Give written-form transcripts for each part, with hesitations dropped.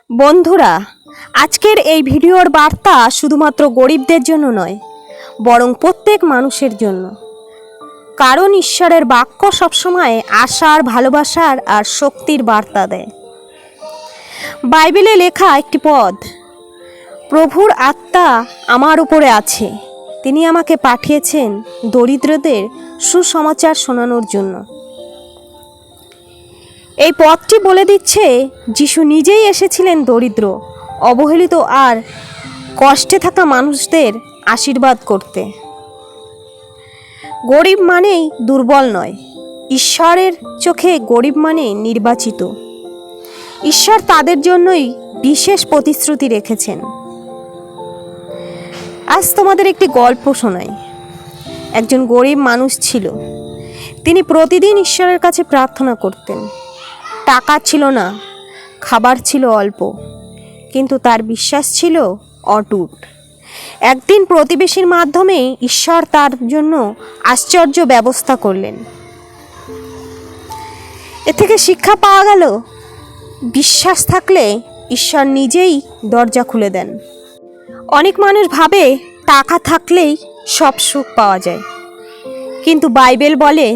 বন্ধুরা, আজকের এই ভিডিওর বার্তা শুধুমাত্র গরিবদের জন্য নয়, বরং প্রত্যেক মানুষের জন্য। কারণ ঈশ্বরের বাক্য সবসময় আশার, ভালোবাসার আর শক্তির বার্তা দেয়। বাইবেলে লেখা একটি পদ, প্রভুর আত্মা আমার উপরে আছে, তিনি আমাকে পাঠিয়েছেন দরিদ্রদের সুসমাচার শোনানোর জন্য। এই পথটি বলে দিচ্ছে যিশু নিজেই এসেছিলেন দরিদ্র, অবহেলিত আর কষ্টে থাকা মানুষদের আশীর্বাদ করতে। গরিব মানেই দুর্বল নয়, ঈশ্বরের চোখে গরিব মানে নির্বাচিত। ঈশ্বর তাদের জন্যই বিশেষ প্রতিশ্রুতি রেখেছেন। আজ তোমাদের একটি গল্প শোনাই। একজন গরিব মানুষ ছিল। তিনি প্রতিদিন ঈশ্বরের কাছে প্রার্থনা করতেন। টাকা ছিল না, খাবার ছিল অল্প, কিন্তু তার বিশ্বাস ছিল অটুট। একদিন প্রতিবেশীর মাধ্যমে ঈশ্বর তার জন্য আশ্চর্য ব্যবস্থা করলেন। এ থেকে শিক্ষা পাওয়া গেল, বিশ্বাস থাকলে ঈশ্বর নিজেই দরজা খুলে দেন। অনেক মানুষ ভাবে টাকা থাকলেই সব সুখ পাওয়া যায়, কিন্তু বাইবেল বলে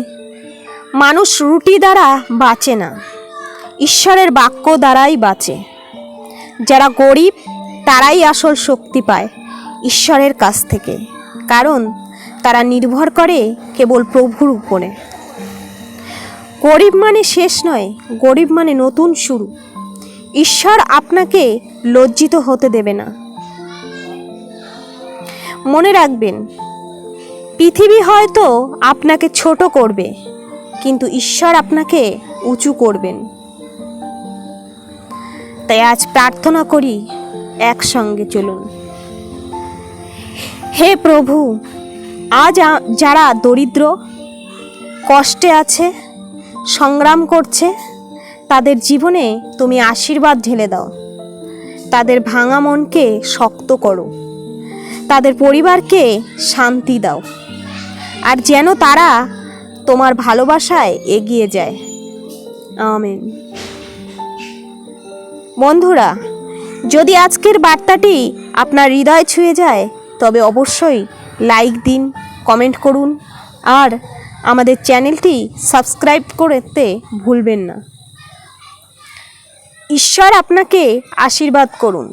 মানুষ রুটি দ্বারা বাঁচে না, ঈশ্বরের বাক্য দ্বারাই বাঁচে। যারা গরিব তারাই আসল শক্তি পায় ঈশ্বরের কাছ থেকে, কারণ তারা নির্ভর করে কেবল প্রভুর উপরে। গরিব মানে শেষ নয়, গরিব মানে নতুন শুরু। ঈশ্বর আপনাকে লজ্জিত হতে দেবে না। মনে রাখবেন, পৃথিবী হয়তো আপনাকে ছোট করবে, কিন্তু ঈশ্বর আপনাকে উঁচু করবেন। তাই আজ প্রার্থনা করি, একসঙ্গে চলুন। হে প্রভু, আজ যারা দরিদ্র, কষ্টে আছে, সংগ্রাম করছে, তাদের জীবনে তুমি আশীর্বাদ ঢেলে দাও। তাদের ভাঙা মনকে শক্ত করো, তাদের পরিবারকে শান্তি দাও, আর যেন তারা তোমার ভালোবাসায় এগিয়ে যায়। আমেন। বন্ধুরা, যদি আজকের বার্তাটি আপনার হৃদয় ছুঁয়ে যায়, তবে অবশ্যই লাইক দিন, কমেন্ট করুন, আর আমাদের চ্যানেলটি সাবস্ক্রাইব করতে ভুলবেন না। ঈশ্বর আপনাকে আশীর্বাদ করুন।